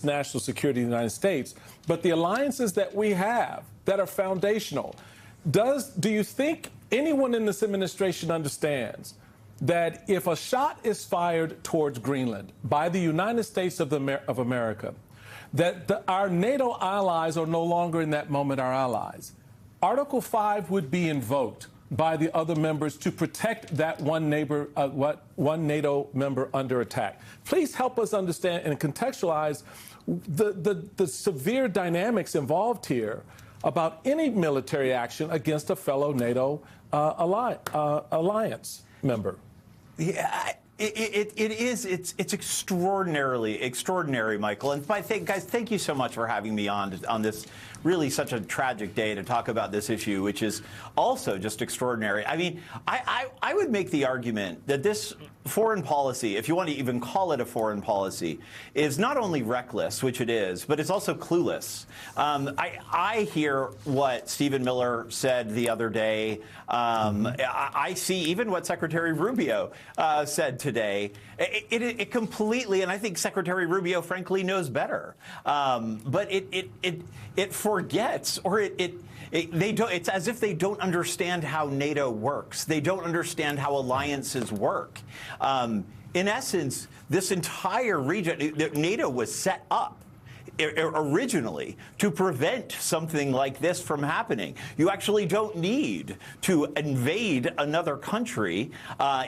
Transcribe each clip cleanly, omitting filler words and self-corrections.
national security of the United States, but the alliances that we have that are foundational. Do you think anyone in this administration understands that if a shot is fired towards Greenland by the United States of America, that our NATO allies are no longer in that moment our allies? Article 5 would be invoked by the other members to protect that one NATO member under attack. Please help us understand and contextualize the severe dynamics involved here about any military action against a fellow NATO alliance member. Yeah, it's extraordinary, Michael. And guys, thank you so much for having me on this really such a tragic day to talk about this issue, which is also just extraordinary. I mean, I would make the argument that this foreign policy, if you want to even call it a foreign policy, is not only reckless, which it is, but it's also clueless. I hear what Stephen Miller said the other day. I see even what Secretary Rubio said today. It completely, and I think Secretary Rubio, frankly, knows better. But it forgets, or they don't. It's as if they don't understand how NATO works. They don't understand how alliances work. In essence, this entire region, NATO was set up originally to prevent something like this from happening. You actually don't need to invade another country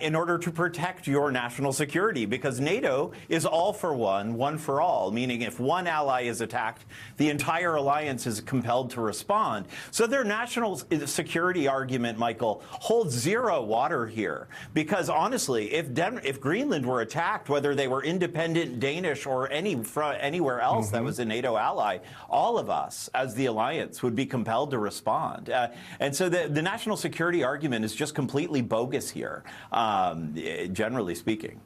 in order to protect your national security, because NATO is all for one, one for all, meaning if one ally is attacked, the entire alliance is compelled to respond. So their national security argument, Michael, holds zero water here, because honestly, if Greenland were attacked, whether they were independent Danish or anywhere else that was a NATO ally, all of us as the alliance would be compelled to respond. And so the national security argument is just completely bogus here, generally speaking.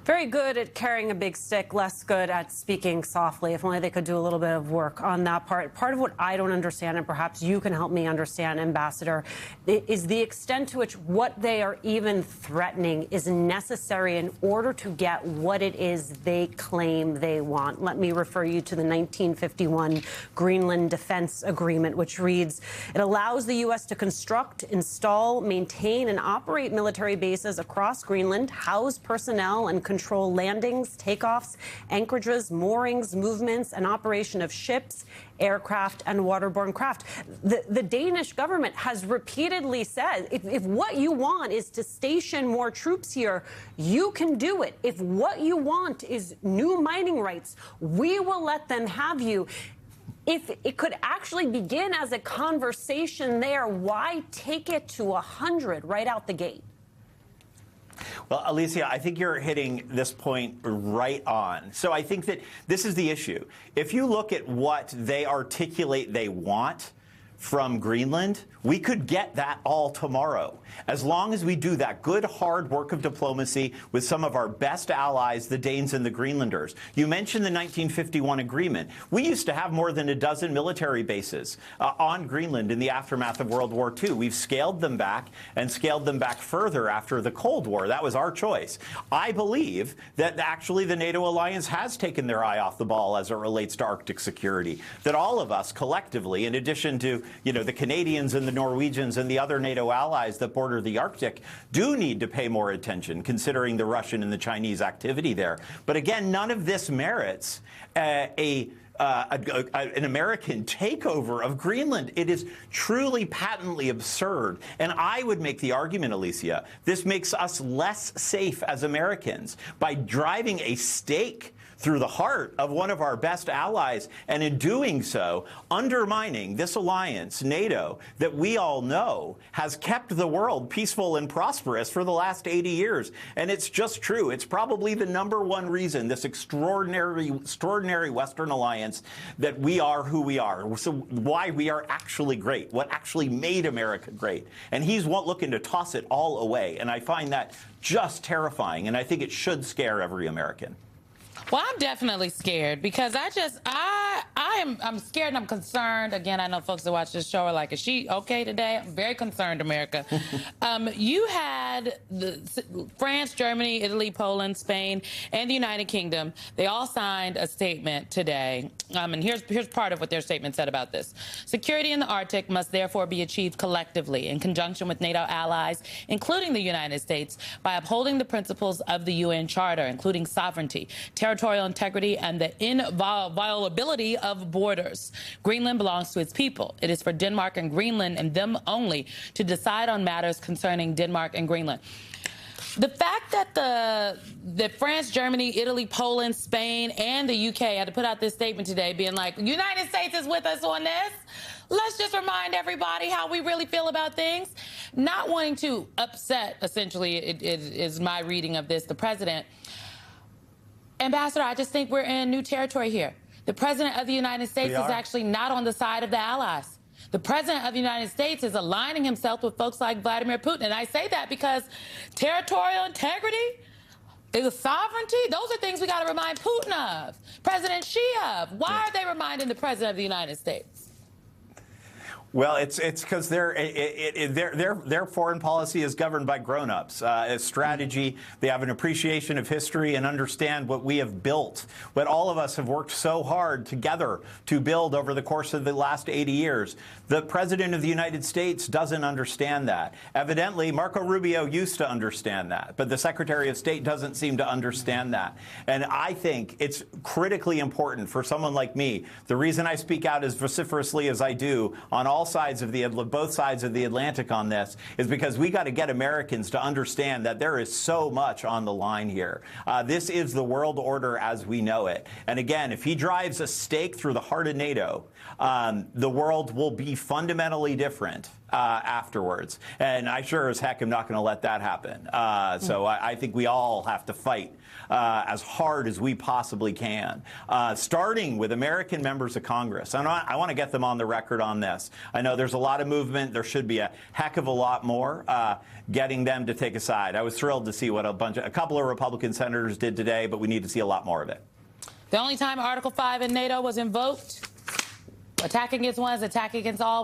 Very good at carrying a big stick, less good at speaking softly. If only they could do a little bit of work on that part. Part of what I don't understand, and perhaps you can help me understand, Ambassador, is the extent to which what they are even threatening is necessary in order to get what it is they claim they want. Let me refer you to the 1951 Greenland Defense Agreement, which reads, it allows the U.S. to construct, install, maintain, and operate military bases across Greenland, house personnel, and control landings, takeoffs, anchorages, moorings, movements, and operation of ships, aircraft, and waterborne craft. The Danish government has repeatedly said, if what you want is to station more troops here, you can do it. If what you want is new mining rights, we will let them have you. If it could actually begin as a conversation there, why take it to 100 right out the gate? Well, Alicia, I think you're hitting this point right on. So I think that this is the issue. If you look at what they articulate they want from Greenland, we could get that all tomorrow, as long as we do that good, hard work of diplomacy with some of our best allies, the Danes and the Greenlanders. You mentioned the 1951 agreement. We used to have more than a dozen military bases on Greenland in the aftermath of World War II. We've scaled them back and scaled them back further after the Cold War. That was our choice. I believe that actually the NATO alliance has taken their eye off the ball as it relates to Arctic security, that all of us collectively, in addition to the Canadians and the Norwegians and the other NATO allies that border the Arctic, do need to pay more attention, considering the Russian and the Chinese activity there. But again, none of this merits an American takeover of Greenland. It is truly patently absurd. And I would make the argument, Alicia, this makes us less safe as Americans by driving a stake through the heart of one of our best allies, and in doing so, undermining this alliance, NATO, that we all know has kept the world peaceful and prosperous for the last 80 years. And it's just true. It's probably the #1 reason, this extraordinary Western alliance, that we are who we are. So why we are actually great, what actually made America great. And he's looking to toss it all away. And I find that just terrifying. And I think it should scare every American. Well, I'm definitely scared, because I I'm scared and I'm concerned. Again, I know folks that watch this show are like, is she okay today? I'm very concerned, America. You had France, Germany, Italy, Poland, Spain, and the United Kingdom. They all signed a statement today. And here's part of what their statement said about this. Security in the Arctic must therefore be achieved collectively in conjunction with NATO allies, including the United States, by upholding the principles of the UN Charter, including sovereignty, territorial integrity, and the inviolability of borders. Greenland belongs to its people. It is for Denmark and Greenland and them only to decide on matters concerning Denmark and Greenland. The fact that France, Germany, Italy, Poland, Spain, and the UK had to put out this statement today being like, United States is with us on this. Let's just remind everybody how we really feel about things. Not wanting to upset, essentially, it is my reading of this, the president. Ambassador, I just think we're in new territory here. The president of the United States is actually not on the side of the allies. The president of the United States is aligning himself with folks like Vladimir Putin. And I say that because territorial integrity, the sovereignty, those are things we got to remind Putin of, President Xi of. Why are they reminding the president of the United States? Well, it's because their foreign policy is governed by grown-ups. A strategy, they have an appreciation of history and understand what we have built, what all of us have worked so hard together to build over the course of the last 80 years. The President of the United States doesn't understand that. Evidently, Marco Rubio used to understand that, but the Secretary of State doesn't seem to understand that. And I think it's critically important for someone like me. The reason I speak out as vociferously as I do on all sides of both sides of the Atlantic on this is because we got to get Americans to understand that there is so much on the line here. This is the world order as we know it. And again, if he drives a stake through the heart of NATO, the world will be fundamentally different afterwards. And I sure as heck am not going to let that happen. So I think we all have to fight as hard as we possibly can, starting with American members of Congress. I want to get them on the record on this. I know there's a lot of movement. There should be a heck of a lot more getting them to take a side. I was thrilled to see what a couple of Republican senators did today, but we need to see a lot more of it. The only time Article 5 in NATO was invoked, attack against one is attack against all, was